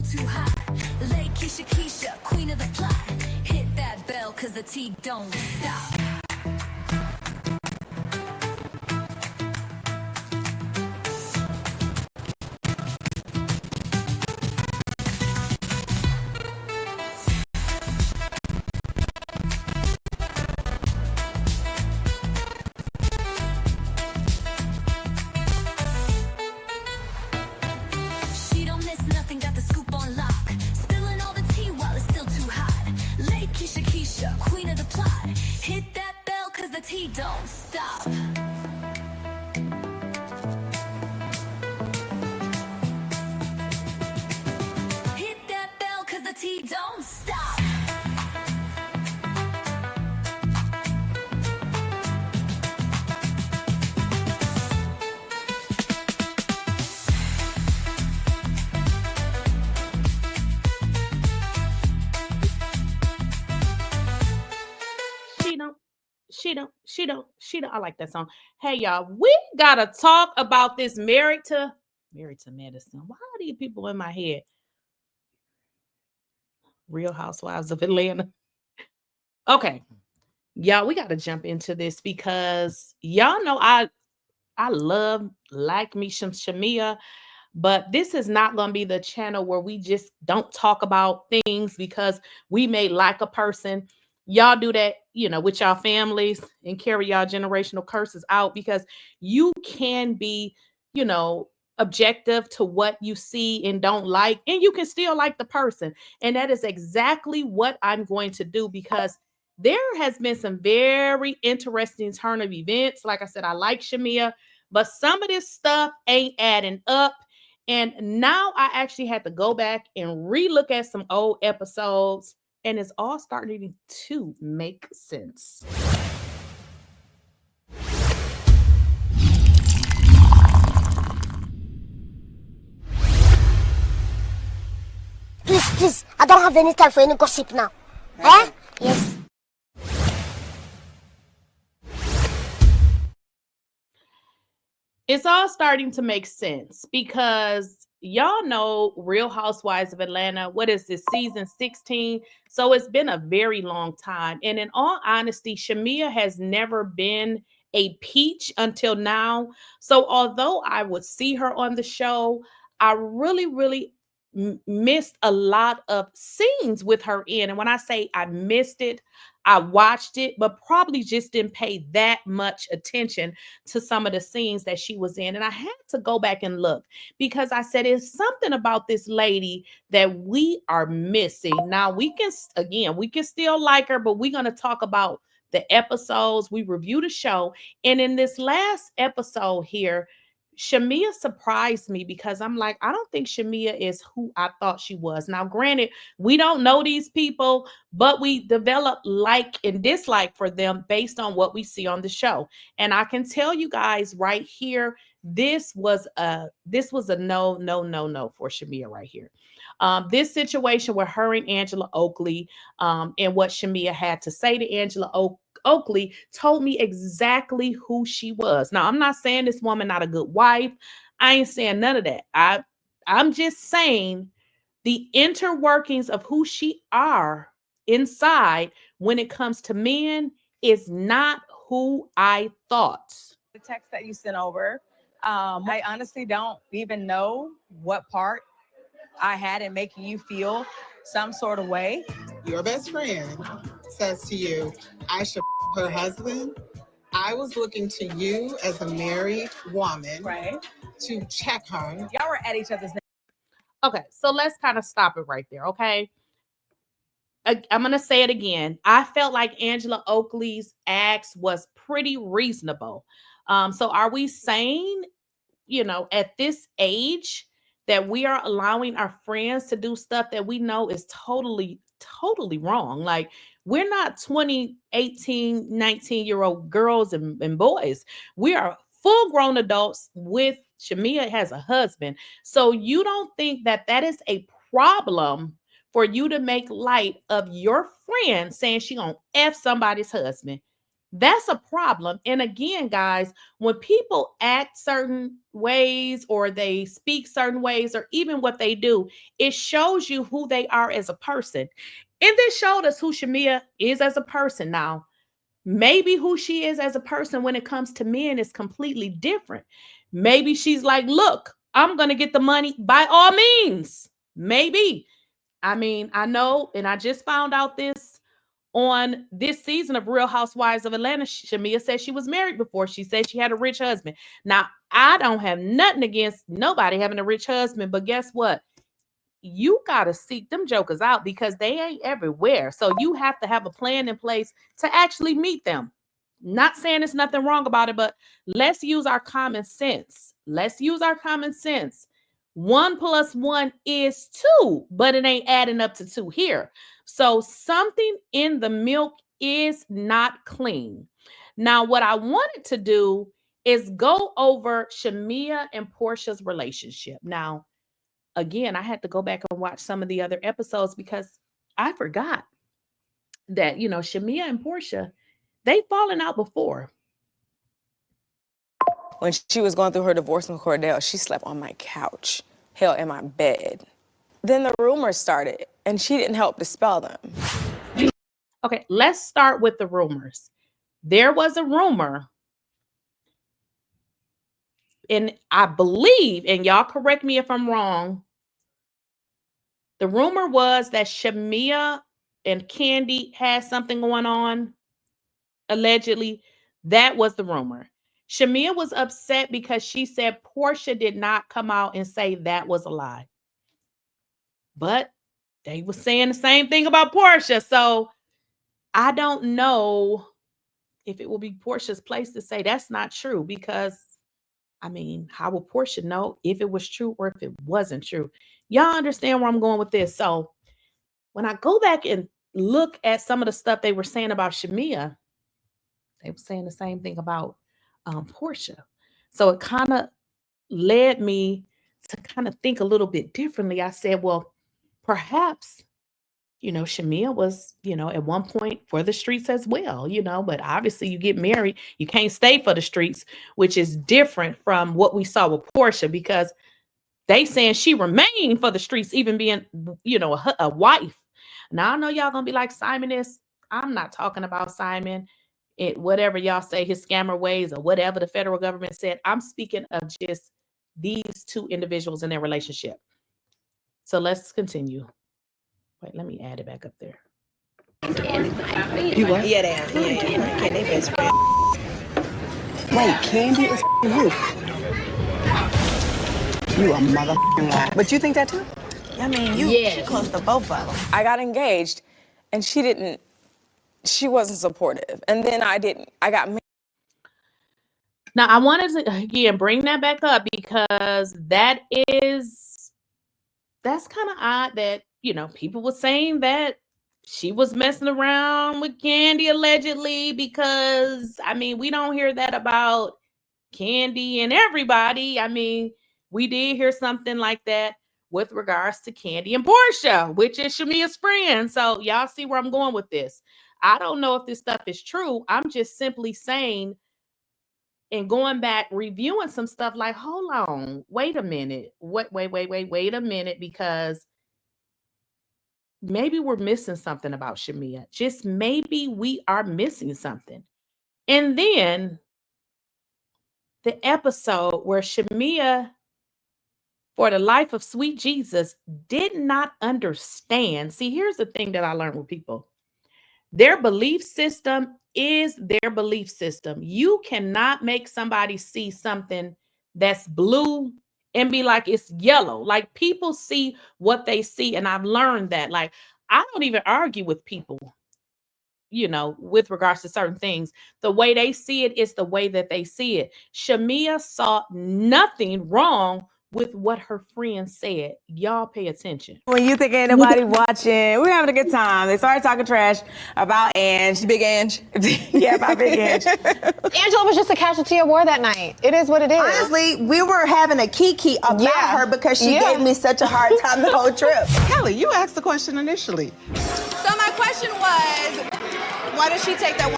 too hot. Lay Keisha Keisha, queen of the plot. Hit that bell, cause the tea don't stop. She don't miss nothing, got the scoop on lock. Spilling all the tea while it's still too hot. Lay Keisha Keisha, queen of the plot. Hit that bell, cause the tea don't stop. Hit that bell, cause the tea don't stop. She don't. I like that song. Hey, y'all, we gotta talk about this married to medicine. Why are these people in my head? Real Housewives of Atlanta. Okay, y'all, we gotta jump into this because y'all know I like me some Shamea, but this is not gonna be the channel where we just don't talk about things because we may like a person. Y'all do that, with y'all families and carry y'all generational curses out because you can be, you know, objective to what you see and don't like, and you can still like the person. And that is exactly what I'm going to do because there has been some very interesting turn of events. Like I said, I like Shamea, but some of this stuff ain't adding up. And now I actually had to go back and relook at some old episodes, and it's all starting to make sense. Please, I don't have any time for any gossip now. Eh? Yes. It's all starting to make sense because y'all know Real Housewives of Atlanta. What is this, season 16? So it's been a very long time. And in all honesty, Shamea has never been a peach until now. So although I would see her on the show, I really missed a lot of scenes with her in. And when I say I missed it, I watched it, but probably just didn't pay that much attention to some of the scenes that she was in. And I had to go back and look because I said, it's something about this lady that we are missing. Now we can still like her, but we're going to talk about the episodes. We review the show. And in this last episode here, Shamea surprised me because I'm like, I don't think Shamea is who I thought she was. Now, granted, we don't know these people, but we develop like and dislike for them based on what we see on the show. And I can tell you guys right here, this was a no for Shamea right here. This situation with her and Angela Oakley, and what Shamea had to say to Angela Oakley told me exactly who she was. Now, I'm not saying this woman not a good wife. I ain't saying none of that. I'm just saying the interworkings of who she are inside when it comes to men is not who I thought. The text that you sent over, I honestly don't even know what part I had in making you feel some sort of way. Your best friend says to you, I should her husband. I was looking to you as a married woman, right, to check her. Y'all were at each other's. Okay, so let's kind of stop it right there, okay? I'm going to say it again. I felt like Angela Oakley's acts was pretty reasonable. So are we saying, at this age that we are allowing our friends to do stuff that we know is totally wrong? Like, we're not 20, 18, 19-year-old girls and boys. We are full grown adults with Shamea has a husband. So you don't think that is a problem for you to make light of your friend saying she gonna F somebody's husband? That's a problem. And again, guys, when people act certain ways or they speak certain ways or even what they do, it shows you who they are as a person. And this showed us who Shamea is as a person. Now, maybe who she is as a person when it comes to men is completely different. Maybe she's like, look, I'm going to get the money by all means. Maybe. I mean, I know, and I just found out this on this season of Real Housewives of Atlanta. Shamea said she was married before. She said she had a rich husband. Now, I don't have nothing against nobody having a rich husband, but guess what? You got to seek them jokers out because they ain't everywhere. So you have to have a plan in place to actually meet them. Not saying there's nothing wrong about it, but let's use our common sense. Let's use our common sense. 1 + 1 is 2, but it ain't adding up to 2 here. So something in the milk is not clean. Now, what I wanted to do is go over Shamea and Porsha's relationship. Now, again, I had to go back and watch some of the other episodes because I forgot that, Shamea and Porsha, they've fallen out before. When she was going through her divorce with Cordell, she slept on my couch, hell, in my bed. Then the rumors started, and she didn't help dispel them. Okay, let's start with the rumors. There was a rumor, and I believe, and y'all correct me if I'm wrong, the rumor was that Shamea and Kandi had something going on, allegedly. That was the rumor. Shamea was upset because she said Porsha did not come out and say that was a lie. But they were saying the same thing about Porsha. So I don't know if it will be Porsha's place to say that's not true because, I mean, how will Porsha know if it was true or if it wasn't true? Y'all understand where I'm going with this? So when I go back and look at some of the stuff they were saying about Shamea, they were saying the same thing about Porsha. So it kind of led me to kind of think a little bit differently. I said, well, perhaps, Shamea was, at one point for the streets as well, but obviously you get married, you can't stay for the streets, which is different from what we saw with Porsha because they saying she remained for the streets, even being, a wife. Now I know y'all gonna be like, Simon is, I'm not talking about Simon. Whatever y'all say, his scammer ways or whatever the federal government said, I'm speaking of just these two individuals in their relationship. So let's continue. Wait, let me add it back up there. You what? Yeah, they are. Yeah. They best friend. Wait, Kandi is you? You a motherfucking lie. But you think that too? I mean, she close to both of them. I got engaged, and she wasn't supportive. And then I got married. Now, I wanted to, again, bring that back up because that's kind of odd that, people were saying that she was messing around with Kandi allegedly because, I mean, we don't hear that about Kandi and everybody. I mean, we did hear something like that with regards to Kandi and Porsha, which is Shamea's friend. So y'all see where I'm going with this. I don't know if this stuff is true. I'm just simply saying and going back, reviewing some stuff like, hold on, wait a minute. Wait a minute, because maybe we're missing something about Shamea. Just maybe we are missing something. And then the episode where Shamea, for the life of sweet Jesus, did not understand. See, here's the thing that I learned with people. Their belief system is their belief system. You cannot make somebody see something that's blue and be like, it's yellow. Like, people see what they see. And I've learned that. Like, I don't even argue with people, with regards to certain things. The way they see it is the way that they see it. Shamea saw nothing wrong with what her friend said. Y'all pay attention. When you think ain't nobody watching, we're having a good time. They started talking trash about Ange. Big Ange. Yeah, about Big Ange. Angela was just a casualty of war that night. It is what it is. Honestly, we were having a kiki about her because she gave me such a hard time the whole trip. Kelly, you asked the question initially. So my question was, why did she take that one?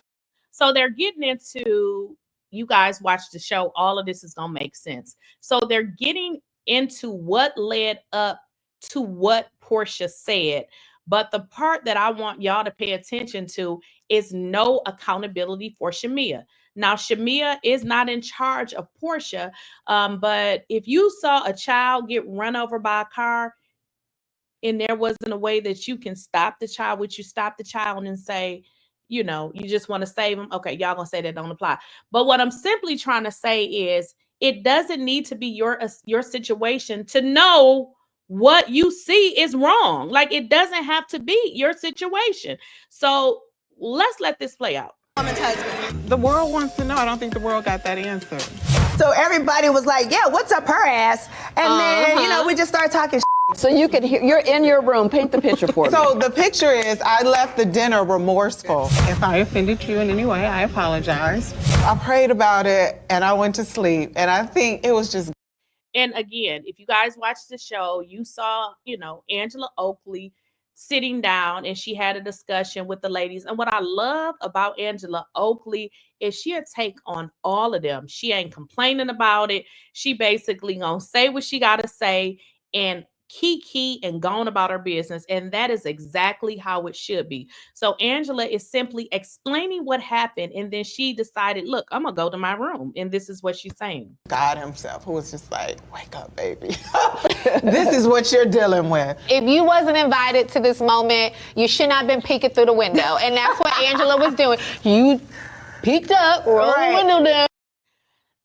So they're getting into, you guys watch the show, all of this is going to make sense. So they're getting into what led up to what Porsha said. But the part that I want y'all to pay attention to is no accountability for Shamea. Now, Shamea is not in charge of Porsha, but if you saw a child get run over by a car and there wasn't a way that you can stop the child, would you stop the child and say, you know, you just want to save them? Okay, y'all gonna say that don't apply. But what I'm simply trying to say is it doesn't need to be your situation to know what you see is wrong. Like, it doesn't have to be your situation. So let's let this play out. The world wants to know. I don't think the world got that answer. So everybody was like, yeah, what's up her ass? And then, you know, we just started talking So you could hear, you're in your room, paint the picture for me. So the picture is, I left the dinner remorseful. If I offended you in any way, I apologize. I prayed about it and I went to sleep. And I think it was just. And again, if you guys watched the show, you saw, you know, Angela Oakley sitting down and she had a discussion with the ladies. And what I love about Angela Oakley is she'll take on all of them. She ain't complaining about it. She basically gonna say what she gotta say and key and gone about her business. And that is exactly how it should be. So Angela is simply explaining what happened. And then she decided, look, I'm gonna go to my room. And this is what she's saying. God himself, who was just like, wake up, baby. This is what you're dealing with. If you wasn't invited to this moment, you should not have been peeking through the window. And that's what Angela was doing. You peeked up, rolled the window down.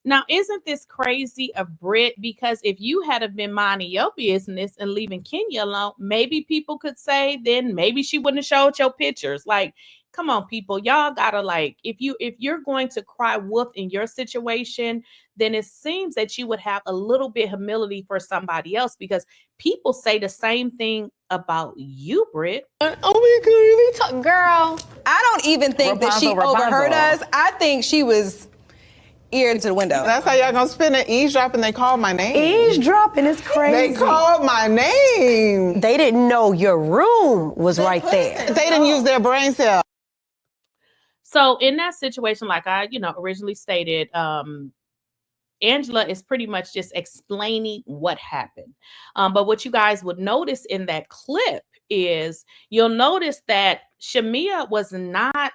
Now, isn't this crazy of Britt? Because if you had have been minding your business and leaving Kenya alone, maybe people could say then maybe she wouldn't have showed your pictures. Like, come on, people, y'all gotta, like, if you're going to cry wolf in your situation, then it seems that you would have a little bit of humility for somebody else, because people say the same thing about you, Britt. Oh my God, girl. I don't even think that she overheard us. I think she was ear to the window. That's how y'all gonna spend it, eavesdropping. They called my name. Eavesdropping is crazy. They called my name. They didn't know your room was right there. They didn't use their brain cell. So in that situation, like I, originally stated, Angela is pretty much just explaining what happened. But what you guys would notice in that clip is you'll notice that Shamea was not.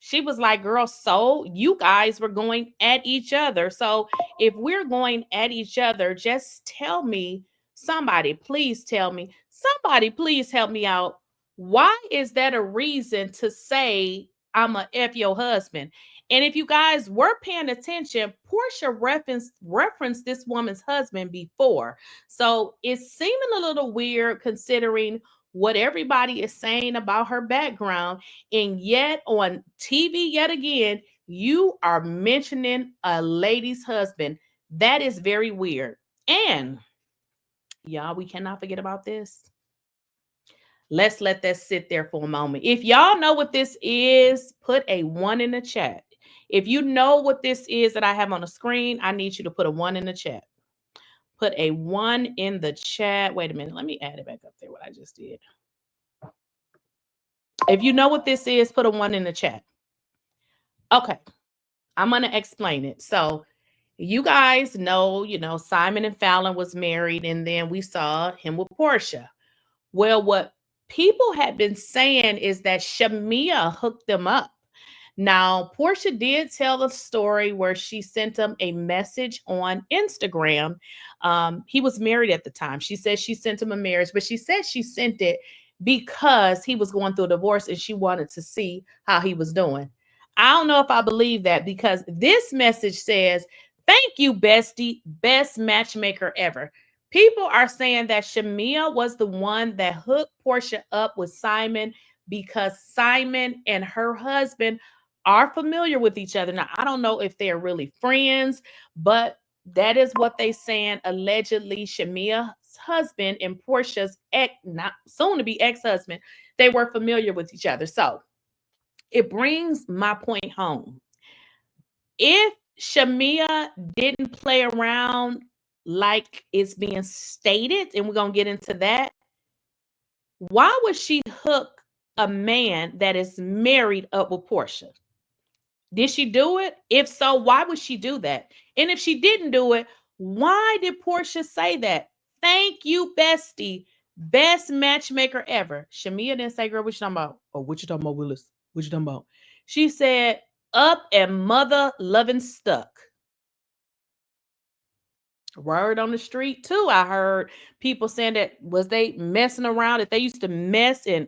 She was like, girl, so you guys were going at each other. So if we're going at each other, just tell me, somebody, please tell me, somebody, please help me out. Why is that a reason to say I'm a F your husband? And if you guys were paying attention, Porsha referenced this woman's husband before. So it's seeming a little weird considering what everybody is saying about her background, and yet on TV, yet again, you are mentioning a lady's husband. That is very weird. And y'all, we cannot forget about this. Let's let that sit there for a moment. If y'all know what this is, put a 1 in the chat. If you know what this is that I have on the screen, I need you to put a 1 in the chat. Put a 1 in the chat. Wait a minute. Let me add it back up there, what I just did. If you know what this is, put a 1 in the chat. Okay. I'm going to explain it. So you guys know, Simon and Fallon was married, and then we saw him with Porsha. Well, what people had been saying is that Shamea hooked them up. Now, Porsha did tell the story where she sent him a message on Instagram. He was married at the time. She said she sent him a marriage, but she said she sent it because he was going through a divorce and she wanted to see how he was doing. I don't know if I believe that, because this message says, thank you, bestie, best matchmaker ever. People are saying that Shamea was the one that hooked Porsha up with Simon because Simon and her husband are familiar with each other. Now, I don't know if they're really friends, but that is what they saying. Allegedly, Shamea's husband and Porsha's not soon to be ex-husband, they were familiar with each other. So it brings my point home. If Shamea didn't play around like it's being stated, and we're going to get into that, why would she hook a man that is married up with Porsha? Did she do it? If so, why would she do that? And if she didn't do it, why did Porsha say that? Thank you, bestie. Best matchmaker ever. Shamea didn't say, girl, what you talking about? Oh, what you talking about, Willis? What you talking about? She said, up and mother loving stuck. Word on the street, too. I heard people saying that was they messing around, that they used to mess and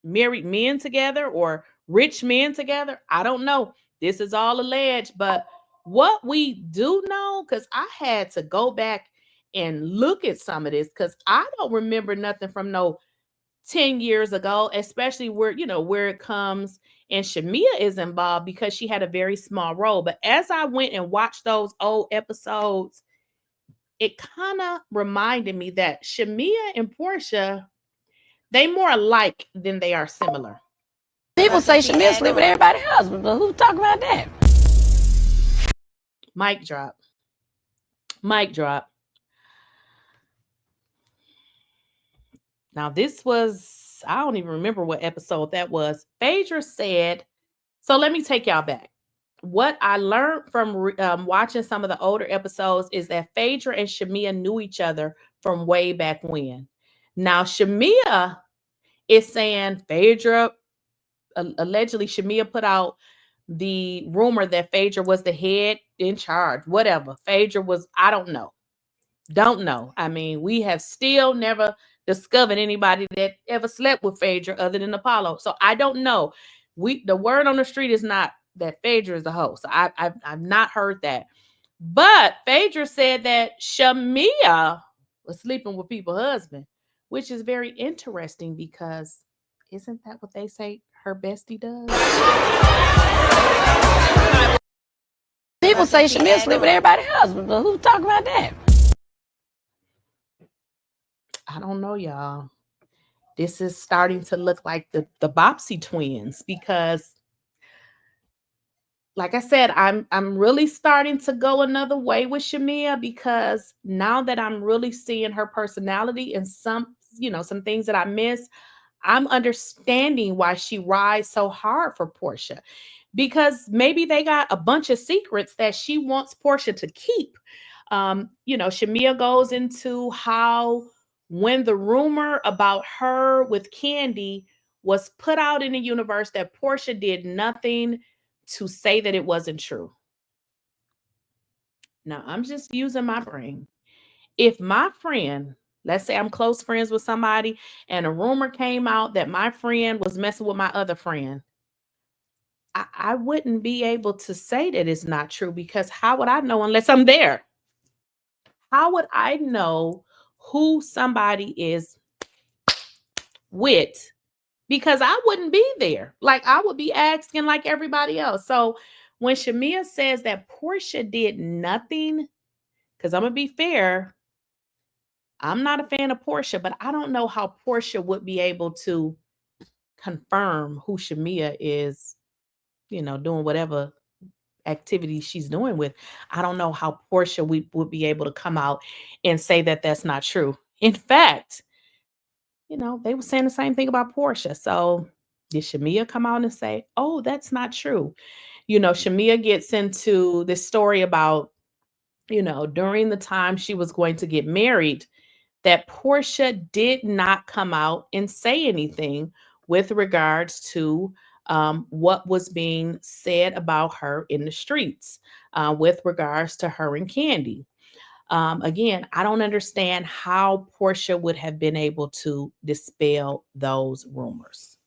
married men together or rich men together. I don't know. This is all alleged, but what we do know, because I had to go back and look at some of this, because I don't remember nothing from no 10 years ago, especially where, you know, where it comes and Shamea is involved, because she had a very small role. But as I went and watched those old episodes, it kind of reminded me that Shamea and Porsha, they more alike than they are similar. People say Shamea sleep with everybody's husband, but who talk about that? Mic drop. Mic drop. Now, this was, I don't even remember what episode that was. Phaedra said, so let me take y'all back. What I learned from watching some of the older episodes is that Phaedra and Shamea knew each other from way back when. Now, Shamea is saying Phaedra, allegedly Shamea put out the rumor that Phaedra was the head in charge, whatever. Phaedra was, I don't know. Don't know. I mean, we have still never discovered anybody that ever slept with Phaedra other than Apollo. So I don't know. The word on the street is not that Phaedra is the host. I've not heard that. But Phaedra said that Shamea was sleeping with people's husband, which is very interesting because isn't that what they say her bestie does? People say Shamea sleep with everybody's husband, but who talk about that? I don't know, y'all. This is starting to look like the Bopsy twins, because like I said, I'm really starting to go another way with Shamea, because now that I'm really seeing her personality and some things that I miss, I'm understanding why she rides so hard for Porsha, because maybe they got a bunch of secrets that she wants Porsha to keep. Shamea goes into how when the rumor about her with Kandi was put out in the universe, that Porsha did nothing to say that it wasn't true. Now, I'm just using my brain. If my friend, let's say I'm close friends with somebody and a rumor came out that my friend was messing with my other friend, I wouldn't be able to say that it's not true, because how would I know unless I'm there? How would I know who somebody is with? Because I wouldn't be there. Like, I would be asking like everybody else. So when Shamea says that Porsha did nothing, because I'm going to be fair, I'm not a fan of Porsha, but I don't know how Porsha would be able to confirm who Shamea is, doing whatever activity she's doing with. I don't know how Porsha would be able to come out and say that that's not true. In fact, they were saying the same thing about Porsha. So did Shamea come out and say, oh, that's not true? Shamea gets into this story about, during the time she was going to get married, that Porsha did not come out and say anything with regards to what was being said about her in the streets, with regards to her and Kandi. Again, I don't understand how Porsha would have been able to dispel those rumors.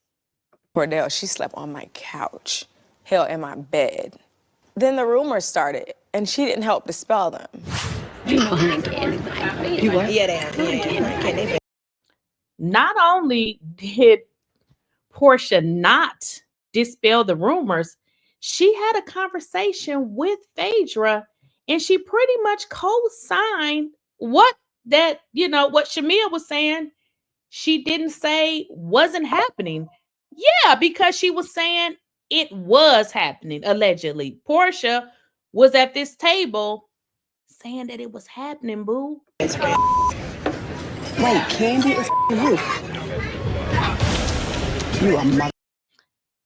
Cordell, she slept on my couch, hell, in my bed. Then the rumors started, and she didn't help dispel them. You know I ain't getting anybody. You what? Yeah. Not only did Porsha not dispel the rumors, she had a conversation with Phaedra, and she pretty much co-signed what Shamea was saying she didn't say wasn't happening. Yeah, because she was saying it was happening, allegedly. Porsha was at this table saying that it was happening, boo. Wait, Kandi is you. You a mother.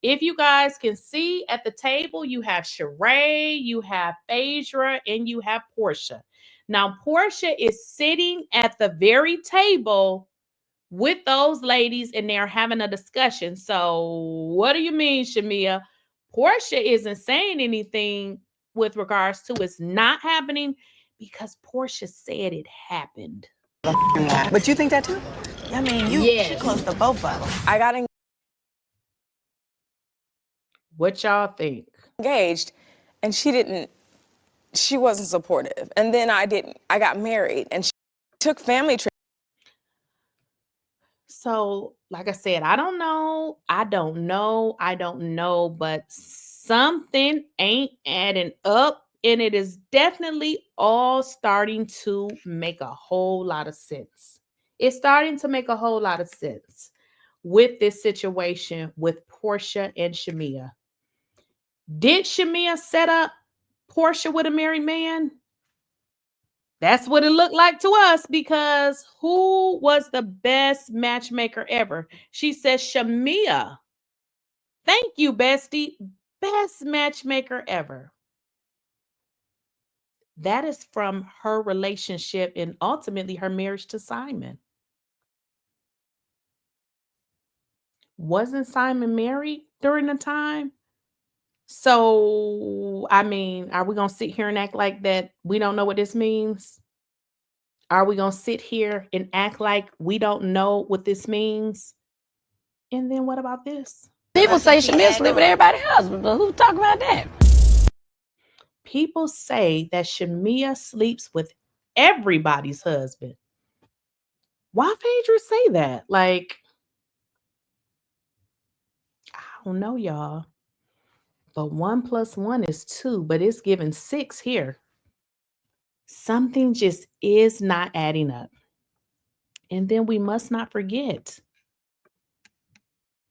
If you guys can see at the table, you have Sheree, you have Phaedra, and you have Porsha. Now, Porsha is sitting at the very table with those ladies and they're having a discussion. So what do you mean, Shamea? Porsha isn't saying anything with regards to it's not happening because Porsha said it happened. But you think that too? I mean, she close to both of them. I got What y'all think? engaged, and she wasn't supportive. And then I got married, and she took family trips. So, like I said, I don't know, but something ain't adding up, and it is definitely all starting to make a whole lot of sense. It's starting to make a whole lot of sense with this situation with Porsha and Shamea. Did Shamea set up Porsha with a married man? That's what it looked like to us, because who was the best matchmaker ever? She says, Shamea. Thank you, bestie. Best matchmaker ever. That is from her relationship and ultimately her marriage to Simon. Wasn't Simon married during the time? So, I mean, are we going to sit here and act like that we don't know what this means? Are we going to sit here and act like we don't know what this means? And then what about this? People say Shamea sleep with everybody's husband, but who talk about that? People say that Shamea sleeps with everybody's husband. Why Phaedra say that? Like, I don't know, y'all. But 1 + 1 is 2, but it's giving 6 here. Something just is not adding up. And then we must not forget,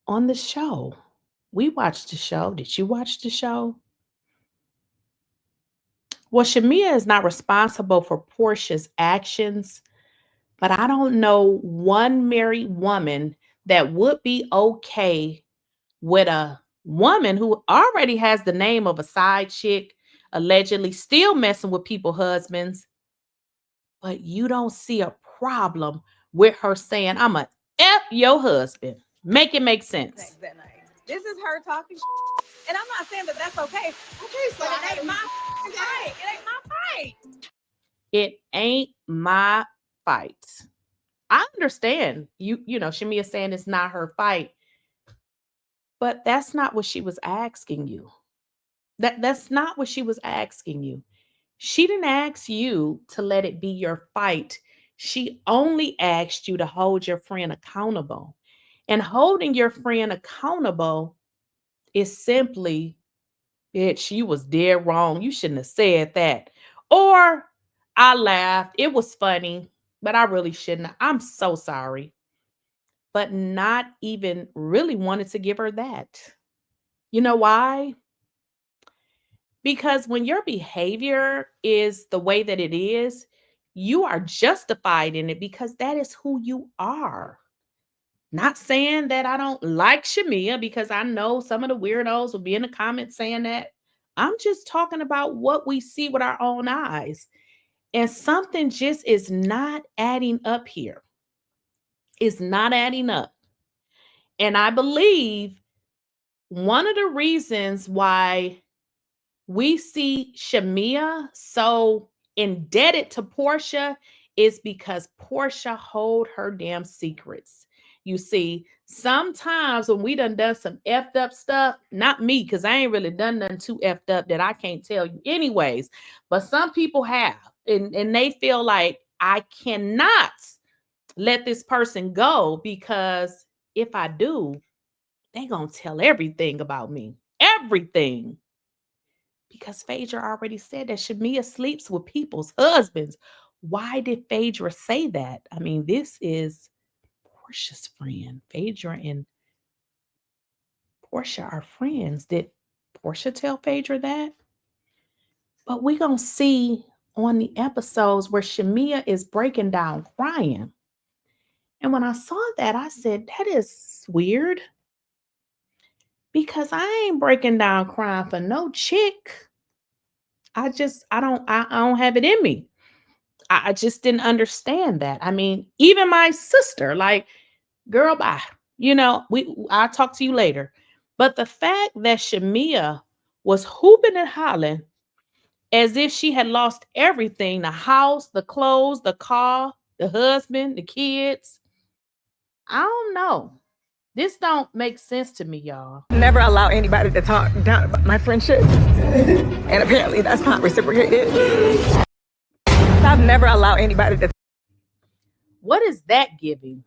on the show, we watched the show. Did you watch the show? Well, Shamea is not responsible for Porsha's actions, but I don't know one married woman that would be okay with a woman who already has the name of a side chick, allegedly still messing with people's husbands, but you don't see a problem with her saying, I'm a F your husband. Make it make sense. This is her talking, and I'm not saying that that's okay. Okay, so it ain't my fight. It ain't my fight. It ain't my fight. I understand you know, Shamea saying it's not her fight, but that's not what she was asking you. That's not what she was asking you. She didn't ask you to let it be your fight. She only asked you to hold your friend accountable. And holding your friend accountable is simply, bitch, you was dead wrong. You shouldn't have said that. Or I laughed. It was funny, but I really shouldn't. I'm so sorry. But not even really wanted to give her that. You know why? Because when your behavior is the way that it is, you are justified in it because that is who you are. Not saying that I don't like Shamea, because I know some of the weirdos will be in the comments saying that. I'm just talking about what we see with our own eyes. And something just is not adding up here. It's not adding up. And I believe one of the reasons why we see Shamea so indebted to Porsha is because Porsha hold her damn secrets. You see, sometimes when we done some effed up stuff, not me, because I ain't really done nothing too effed up that I can't tell you anyways, but some people have, and they feel like I cannot let this person go, because if I do, they gonna tell everything about me. Everything. Because Phaedra already said that Shamea sleeps with people's husbands. Why did Phaedra say that? I mean, this is Porsha's friend. Phaedra and Porsha are friends. Did Porsha tell Phaedra that? But we're going to see on the episodes where Shamea is breaking down crying. And when I saw that, I said, that is weird. because I ain't breaking down crying for no chick. I don't have it in me. I just didn't understand that. I mean, even my sister, like, girl, bye. You know, I'll talk to you later. But the fact that Shamea was hooping and hollering as if she had lost everything, the house, the clothes, the car, the husband, the kids. I don't know. This don't make sense to me, y'all. Never allow anybody to talk down about my friendship. And apparently that's not reciprocated. I've never allowed anybody to. What is that giving?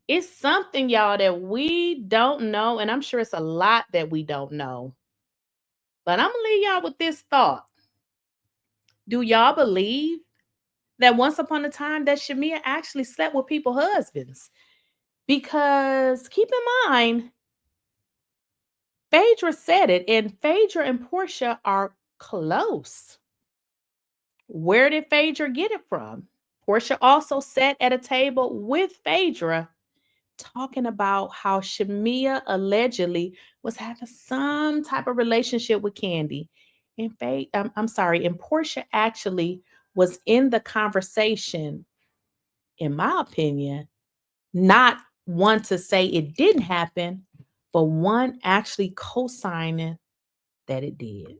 It's something, y'all, that we don't know. And I'm sure it's a lot that we don't know. But I'm going to leave y'all with this thought. Do y'all believe that once upon a time that Shamea actually slept with people's husbands? Because keep in mind, Phaedra said it, and Phaedra and Porsha are close. Where did Phaedra get it from? Porsha also sat at a table with Phaedra talking about how Shamea allegedly was having some type of relationship with Candy. And and Porsha actually was in the conversation, in my opinion, not one to say it didn't happen, but one actually co-signing that it did.